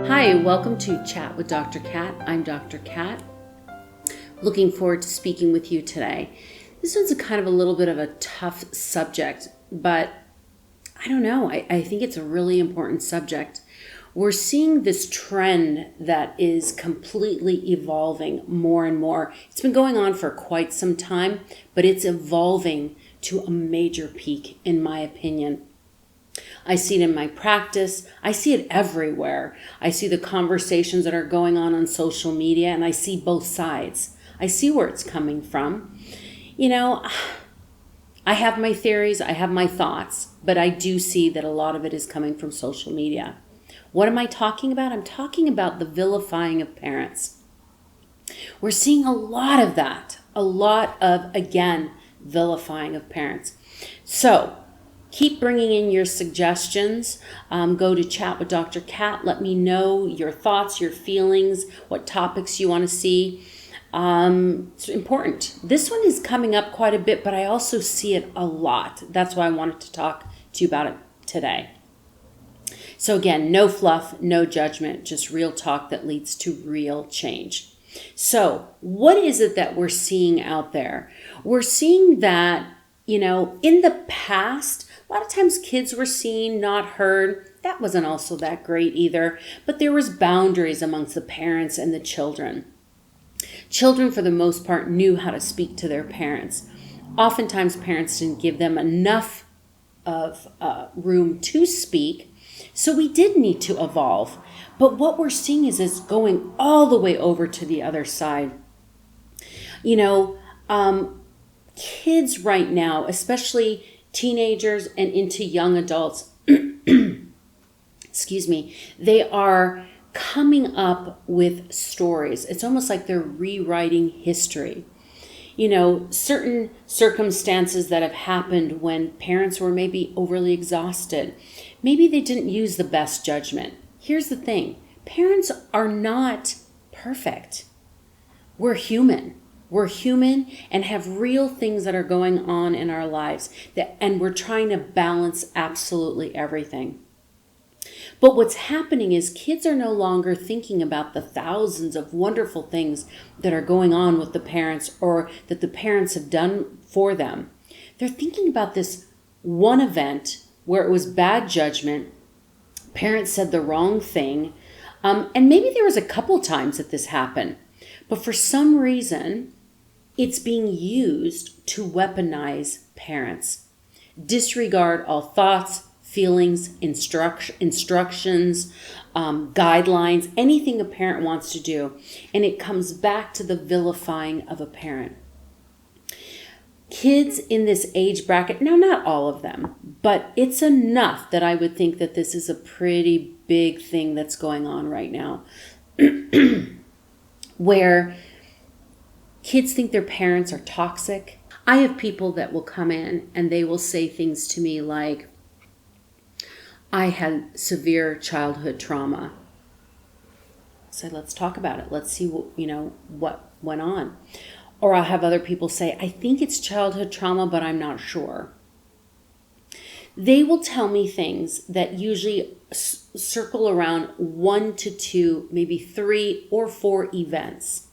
Hi, welcome to Chat with Dr. Kat. I'm Dr. Kat. Looking forward to speaking with you today. This one's a little bit of a tough subject, but I don't know. I think it's a really important subject. We're seeing this trend that is completely evolving more and more. It's been going on for quite some time, but it's evolving to a major peak, in my opinion. I see it in my practice. I see it everywhere. I see the conversations that are going on social media, and I see both sides. I see where it's coming from. I have my theories, I have my thoughts, but I do see that a lot of it is coming from social media. What am I talking about? I'm talking about the vilifying of parents. We're seeing a lot of that. A lot of, again, vilifying of parents. So, keep bringing in your suggestions. Go to Chat with Dr. Kat. Let me know your thoughts, your feelings, what topics you want to see. It's important. This one is coming up quite a bit, but I also see it a lot. That's why I wanted to talk to you about it today. So again, no fluff, no judgment, just real talk that leads to real change. So what is it that we're seeing out there? We're seeing that, in the past, a lot of times kids were seen, not heard. That wasn't also that great either, but there was boundaries amongst the parents and the children. Children, for the most part, knew how to speak to their parents. Oftentimes, parents didn't give them enough of room to speak, so we did need to evolve. But what we're seeing is it's going all the way over to the other side. Kids right now, especially teenagers and into young adults, they are coming up with stories. It's almost like they're rewriting history. Certain circumstances that have happened when parents were maybe overly exhausted. Maybe they didn't use the best judgment. Here's the thing. Parents are not perfect. We're human. We're human and have real things that are going on in our lives, and we're trying to balance absolutely everything. But what's happening is kids are no longer thinking about the thousands of wonderful things that are going on with the parents or that the parents have done for them. They're thinking about this one event where it was bad judgment, parents said the wrong thing, and maybe there was a couple times that this happened. But for some reason, it's being used to weaponize parents. Disregard all thoughts, feelings, instructions, guidelines, anything a parent wants to do. And it comes back to the vilifying of a parent. Kids in this age bracket, now not all of them, but it's enough that I would think that this is a pretty big thing that's going on right now. Where kids think their parents are toxic. I have people that will come in and they will say things to me like, I had severe childhood trauma. So let's talk about it. Let's see what went on. Or I'll have other people say, I think it's childhood trauma, but I'm not sure. They will tell me things that usually circle around 1 to 2, maybe 3 or 4 events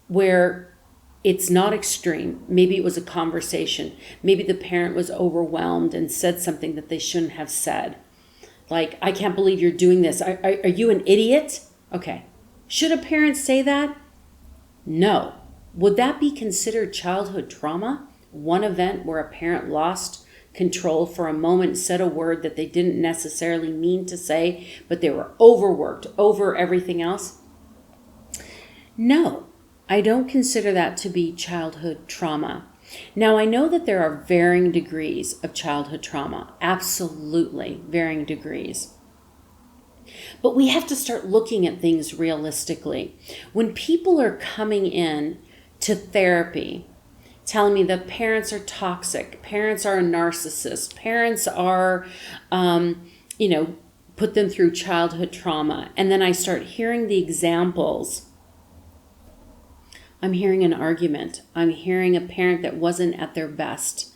where it's not extreme. Maybe it was a conversation. Maybe the parent was overwhelmed and said something that they shouldn't have said. Like, I can't believe you're doing this. Are you an idiot? Okay. Should a parent say that? No. Would that be considered childhood trauma? One event where a parent lost control for a moment, said a word that they didn't necessarily mean to say, but they were overworked over everything else? No, I don't consider that to be childhood trauma. Now, I know that there are varying degrees of childhood trauma, absolutely varying degrees. But we have to start looking at things realistically. When people are coming in to therapy, telling me that parents are toxic, parents are narcissists, parents are, put them through childhood trauma, and then I start hearing the examples, I'm hearing an argument. I'm hearing a parent that wasn't at their best,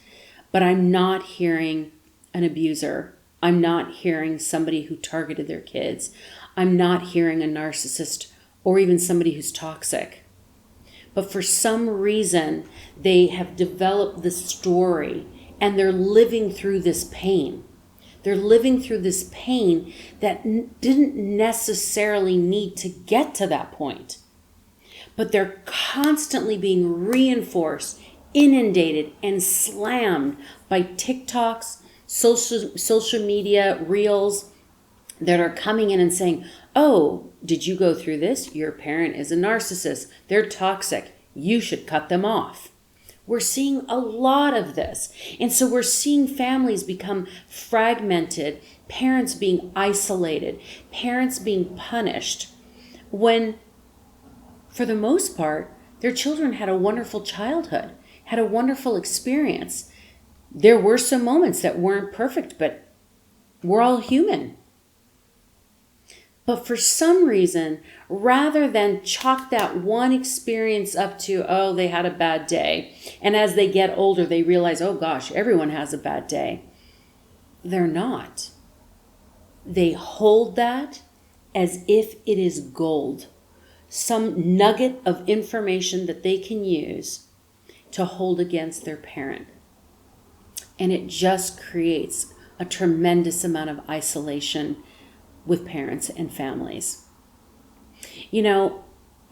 but I'm not hearing an abuser. I'm not hearing somebody who targeted their kids. I'm not hearing a narcissist or even somebody who's toxic. But for some reason, they have developed this story and they're living through this pain. They're living through this pain that didn't necessarily need to get to that point. But they're constantly being reinforced, inundated, and slammed by TikToks, social media reels that are coming in and saying, oh, did you go through this? Your parent is a narcissist. They're toxic. You should cut them off. We're seeing a lot of this. And so we're seeing families become fragmented, parents being isolated, parents being punished, when, for the most part, their children had a wonderful childhood, had a wonderful experience. There were some moments that weren't perfect, but we're all human. But for some reason, rather than chalk that one experience up to, oh, they had a bad day, and as they get older, they realize, oh gosh, everyone has a bad day. They're not. They hold that as if it is gold, some nugget of information that they can use to hold against their parent. And it just creates a tremendous amount of isolation with parents and families. You know,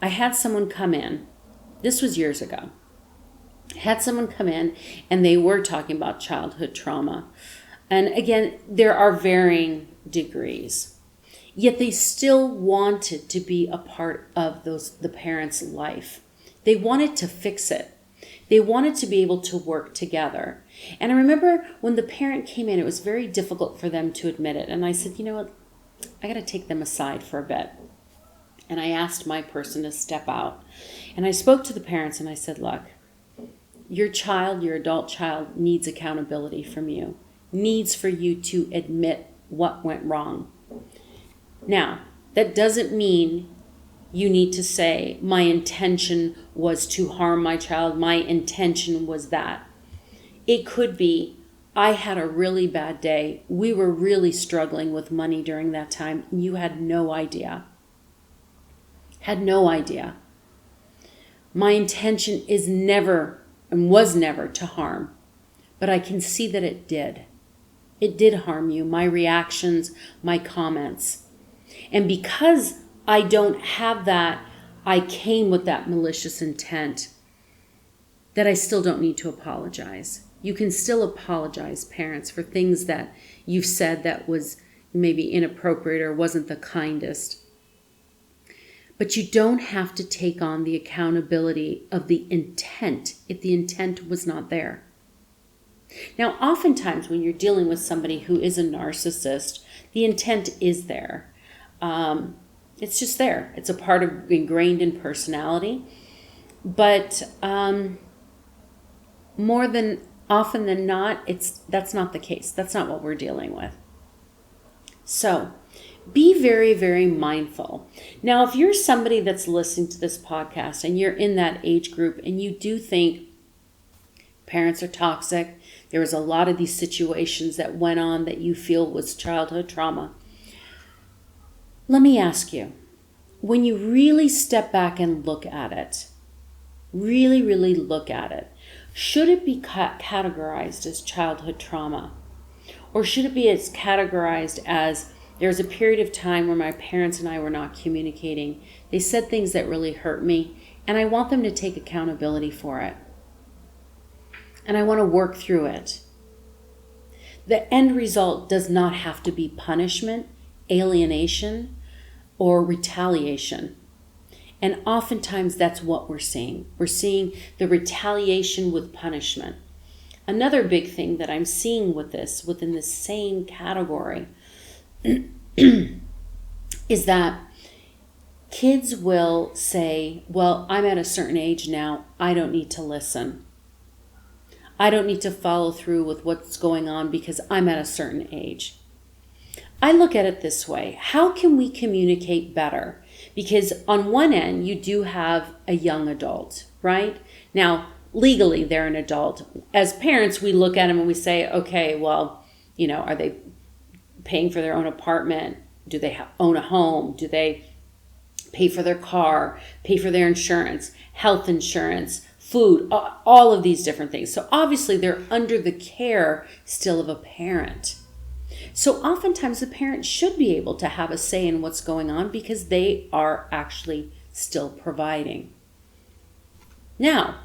I had someone come in, this was years ago, had someone come in and they were talking about childhood trauma. And again, there are varying degrees, yet they still wanted to be a part of the parent's life. They wanted to fix it. They wanted to be able to work together. And I remember when the parent came in, it was very difficult for them to admit it. And I said, you know what? I got to take them aside for a bit. And I asked my person to step out. And I spoke to the parents and I said, look, your child, your adult child needs accountability from you, needs for you to admit what went wrong. Now, that doesn't mean you need to say, my intention was to harm my child. My intention was that. It could be, I had a really bad day. We were really struggling with money during that time. You had no idea. Had no idea. My intention is never and was never to harm, but I can see that it did. It did harm you, my reactions, my comments. And because I don't have that, I came with that malicious intent, that I still don't need to apologize. You can still apologize, parents, for things that you've said that was maybe inappropriate or wasn't the kindest. But you don't have to take on the accountability of the intent if the intent was not there. Now, oftentimes when you're dealing with somebody who is a narcissist, the intent is there. It's just there. It's a part of ingrained in personality. But more than often than not, that's not the case. That's not what we're dealing with. So be very, very mindful. Now, if you're somebody that's listening to this podcast and you're in that age group and you do think parents are toxic, there was a lot of these situations that went on that you feel was childhood trauma, let me ask you, when you really step back and look at it, really, really look at it, should it be categorized as childhood trauma? Or should it be as categorized as there's a period of time where my parents and I were not communicating. They said things that really hurt me, and I want them to take accountability for it. And I want to work through it. The end result does not have to be punishment, alienation, or retaliation. And oftentimes that's what we're seeing. We're seeing the retaliation with punishment. Another big thing that I'm seeing with this, within the same category, is that kids will say, well, I'm at a certain age now, I don't need to listen. I don't need to follow through with what's going on because I'm at a certain age. I look at it this way. How can we communicate better? Because on one end, you do have a young adult, right? Now, legally, they're an adult. As parents, we look at them and we say, okay, well, are they paying for their own apartment? Do they own a home? Do they pay for their car, pay for their insurance, health insurance, food, all of these different things? So obviously they're under the care still of a parent. So oftentimes the parent should be able to have a say in what's going on because they are actually still providing. Now,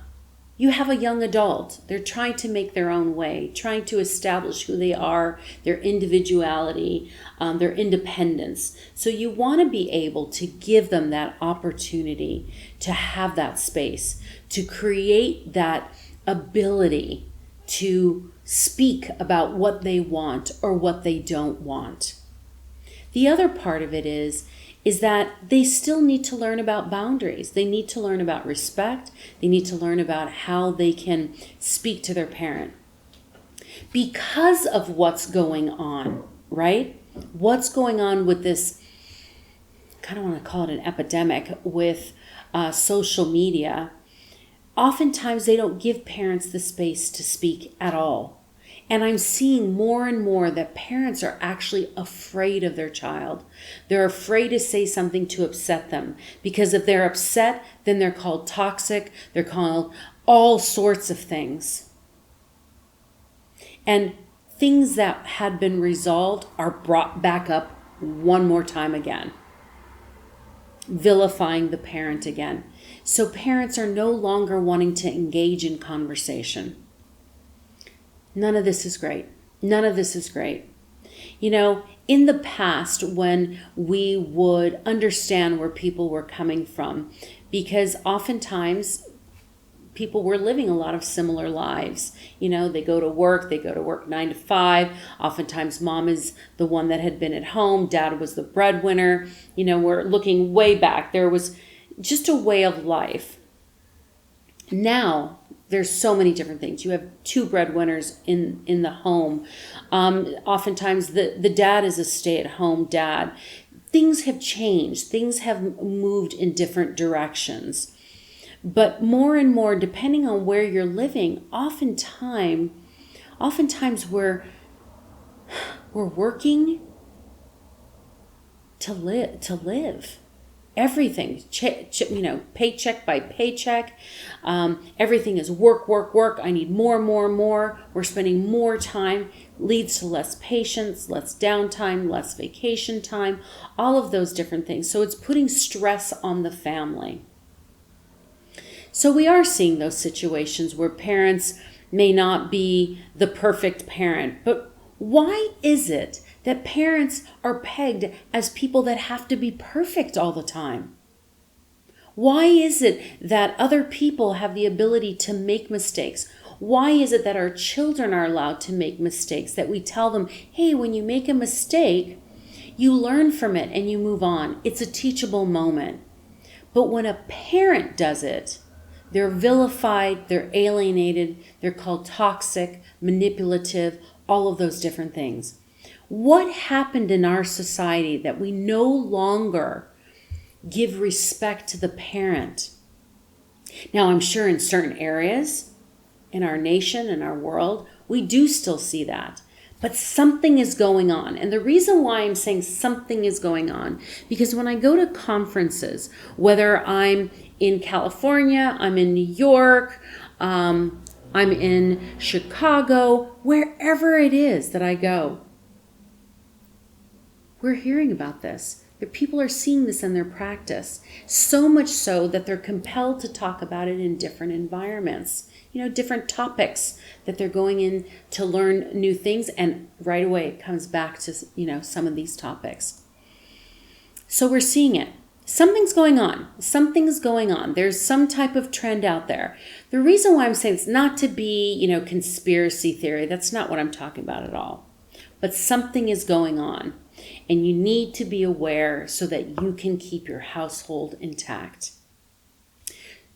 you have a young adult. They're trying to make their own way, trying to establish who they are, their individuality, their independence. So you want to be able to give them that opportunity to have that space, to create that ability to speak about what they want or what they don't want. The other part of it is that they still need to learn about boundaries. They need to learn about respect. They need to learn about how they can speak to their parent. Because of what's going on, right? What's going on with this, I kind of want to call it an epidemic with social media, oftentimes they don't give parents the space to speak at all. And I'm seeing more and more that parents are actually afraid of their child. They're afraid to say something to upset them, because if they're upset, then they're called toxic. They're called all sorts of things. And things that had been resolved are brought back up one more time again, vilifying the parent again. So parents are no longer wanting to engage in conversation. None of this is great. None of this is great. You know, in the past, when we would understand where people were coming from, because oftentimes people were living a lot of similar lives. You know, they go to work 9 to 5. Oftentimes mom is the one that had been at home. Dad was the breadwinner. You know, we're looking way back. There was just a way of life. Now, there's so many different things. You have 2 breadwinners in the home. Oftentimes the dad is a stay-at-home dad. Things have changed. Things have moved in different directions. But more and more, depending on where you're living, oftentimes we're working to live. Everything, paycheck by paycheck. Everything is work. I need more. We're spending more time, leads to less patience, less downtime, less vacation time, all of those different things. So it's putting stress on the family. So we are seeing those situations where parents may not be the perfect parent, but why is it that parents are pegged as people that have to be perfect all the time? Why is it that other people have the ability to make mistakes? Why is it that our children are allowed to make mistakes, that we tell them, hey, when you make a mistake, you learn from it and you move on. It's a teachable moment. But when a parent does it, they're vilified, they're alienated, they're called toxic, manipulative, all of those different things. What happened in our society that we no longer give respect to the parent? Now, I'm sure in certain areas in our nation, in our world, we do still see that. But something is going on. And the reason why I'm saying something is going on, because when I go to conferences, whether I'm in California, I'm in New York, I'm in Chicago, wherever it is that I go, we're hearing about this. The people are seeing this in their practice, so much so that they're compelled to talk about it in different environments, different topics that they're going in to learn new things, and right away it comes back to, some of these topics. So we're seeing it. Something's going on. There's some type of trend out there. The reason why I'm saying it's not to be, conspiracy theory. That's not what I'm talking about at all. But something is going on. And you need to be aware so that you can keep your household intact.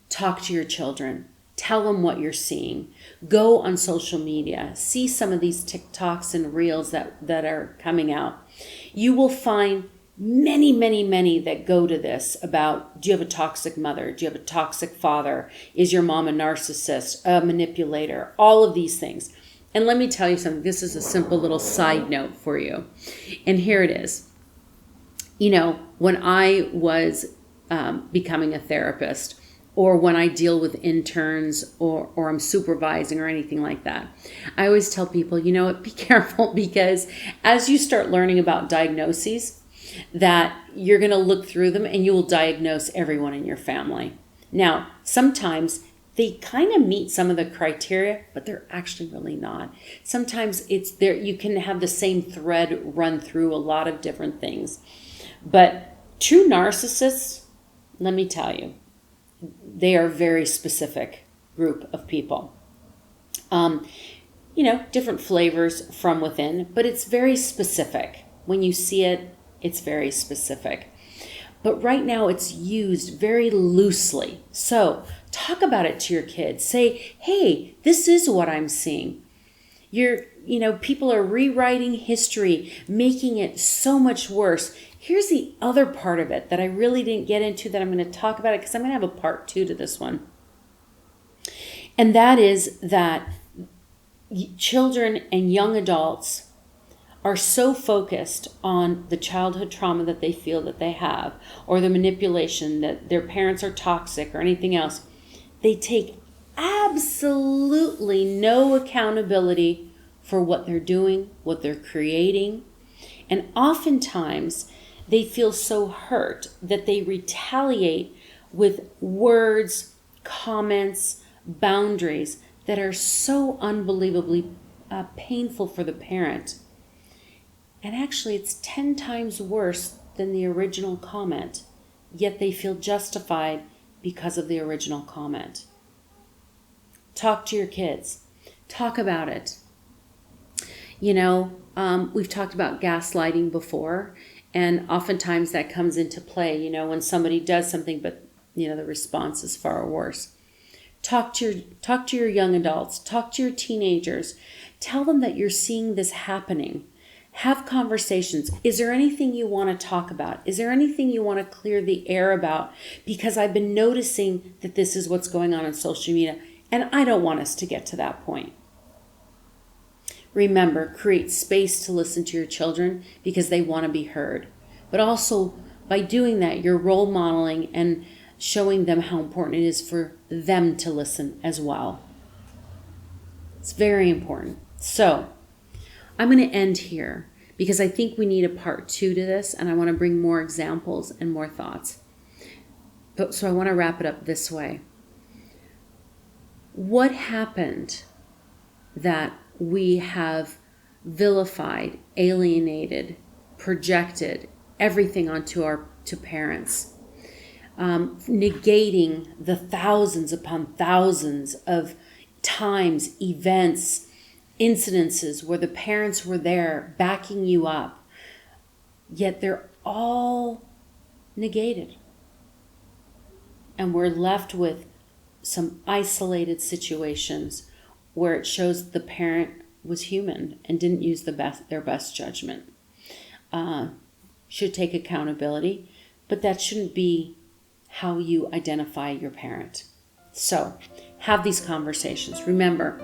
Talk to your children. Tell them what you're seeing. Go on social media. See some of these TikToks and Reels that are coming out. You will find many that go to this about, do you have a toxic mother? Do you have a toxic father? Is your mom a narcissist, a manipulator? All of these things. And let me tell you something. This is a simple little side note for you. And here it is. You know, when I was becoming a therapist, or when I deal with interns or I'm supervising or anything like that, I always tell people, you know what, be careful, because as you start learning about diagnoses, that you're going to look through them and you will diagnose everyone in your family. Now, sometimes they kind of meet some of the criteria, but they're actually really not. Sometimes it's there, you can have the same thread run through a lot of different things. But true narcissists, let me tell you, they are a very specific group of people. You know, different flavors from within, but it's very specific. When you see it, it's very specific. But right now it's used very loosely. So talk about it to your kids. Say, hey, this is what I'm seeing. People are rewriting history, making it so much worse. Here's the other part of it that I really didn't get into that I'm going to talk about it, because I'm going to have a part 2 to this one. And that is that children and young adults are so focused on the childhood trauma that they feel that they have, or the manipulation, that their parents are toxic or anything else. They take absolutely no accountability for what they're doing, what they're creating. And oftentimes they feel so hurt that they retaliate with words, comments, boundaries that are so unbelievably painful for the parent. And actually, it's 10 times worse than the original comment, yet they feel justified because of the original comment. Talk to your kids. Talk about it. You know, we've talked about gaslighting before, and oftentimes that comes into play, you know, when somebody does something, but, you know, the response is far worse. Talk to your young adults. Talk to your teenagers. Tell them that you're seeing this happening. Have conversations. Is there anything you want to talk about? Is there anything you want to clear the air about? Because I've been noticing that this is what's going on social media, and I don't want us to get to that point. Remember, create space to listen to your children because they want to be heard. But also, by doing that, you're role modeling and showing them how important it is for them to listen as well. It's very important. So, I'm going to end here because I think we need a part 2 to this, and I want to bring more examples and more thoughts. So I want to wrap it up this way. What happened that we have vilified, alienated, projected everything onto to parents, negating the thousands upon thousands of times, events, incidences where the parents were there backing you up, yet they're all negated. And we're left with some isolated situations where it shows the parent was human and didn't use their best judgment. Should take accountability, but that shouldn't be how you identify your parent. So have these conversations. Remember,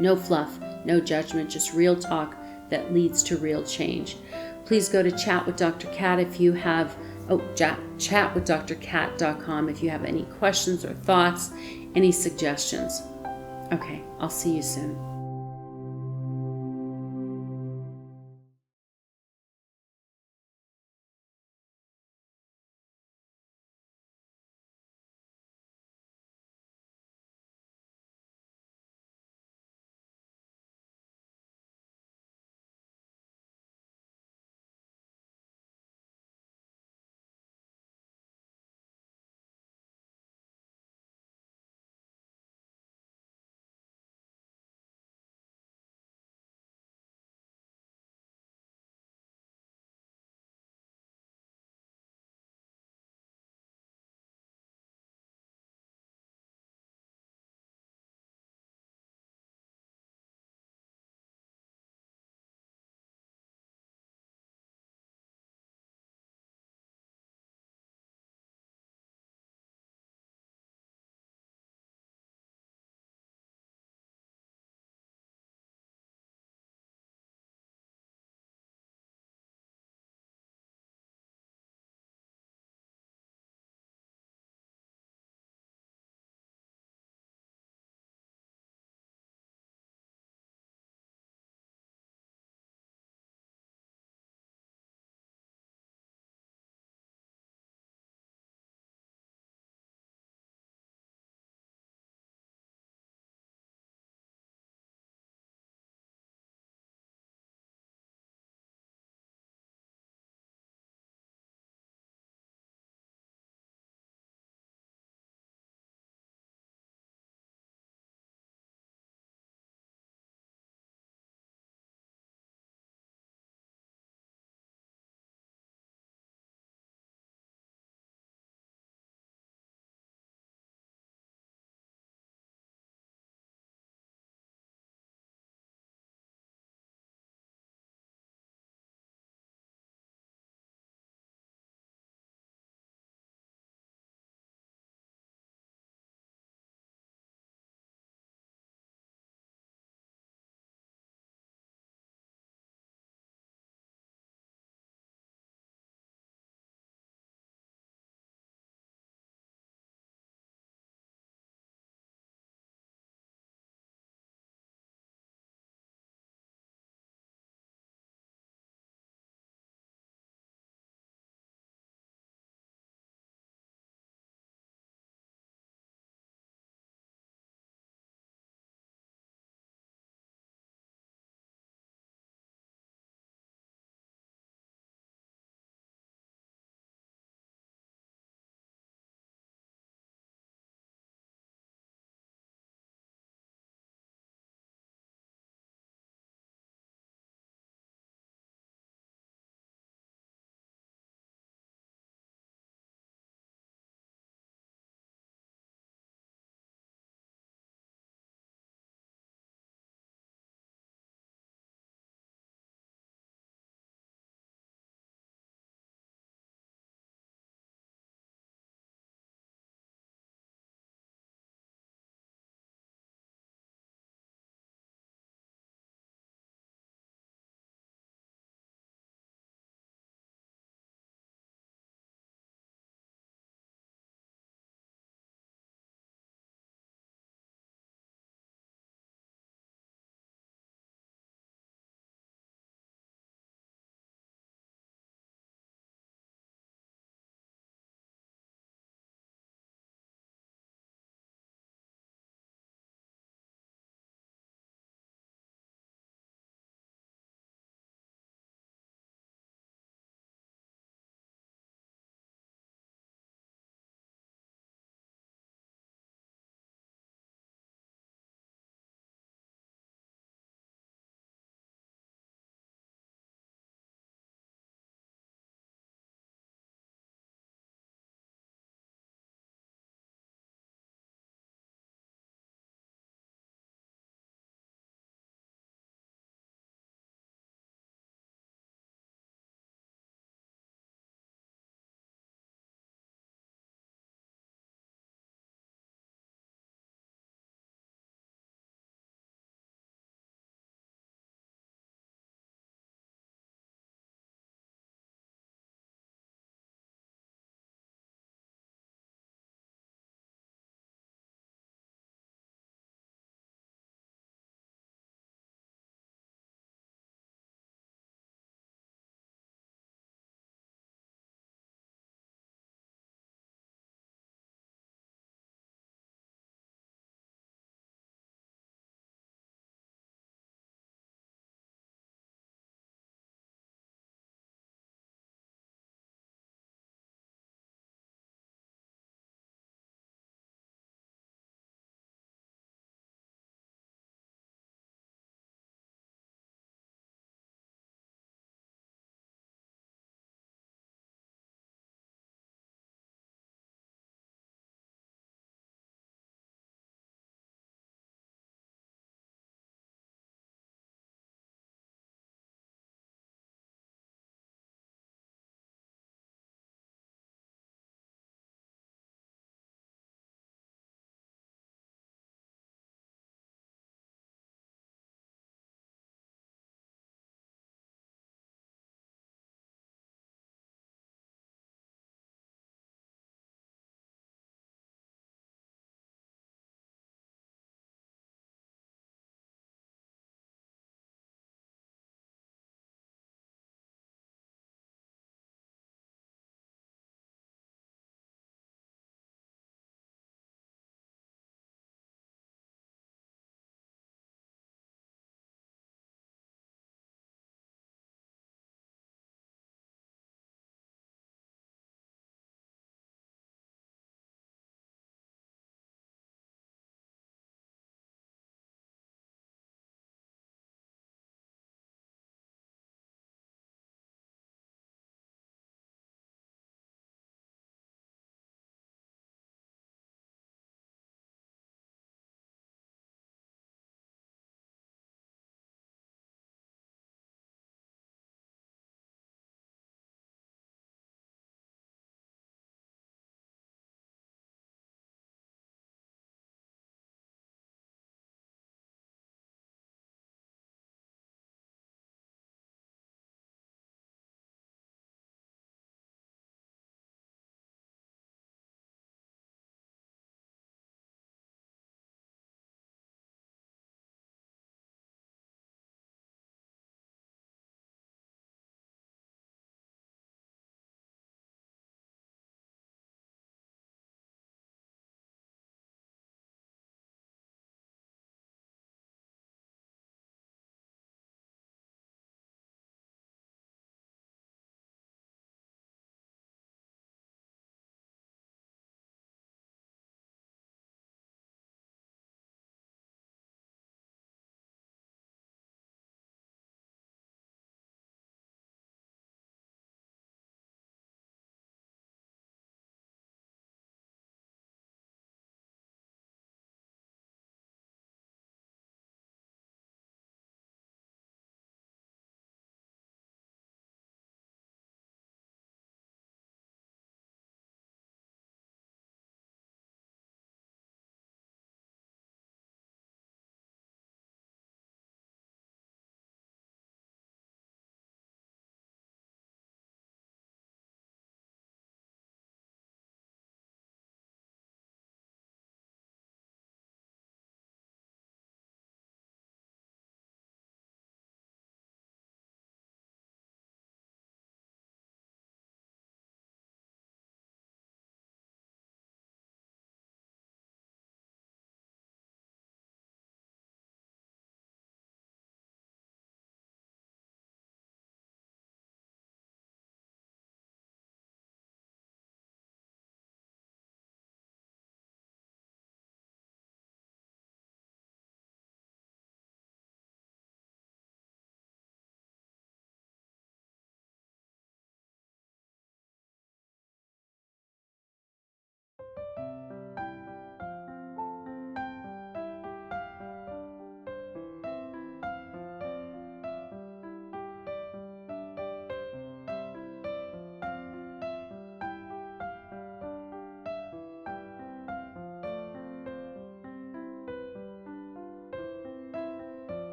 no fluff, no judgment, just real talk that leads to real change. Please go to Chat with Dr. Kat if you have, chatwithdrkat.com if you have any questions or thoughts, any suggestions. Okay, I'll see you soon.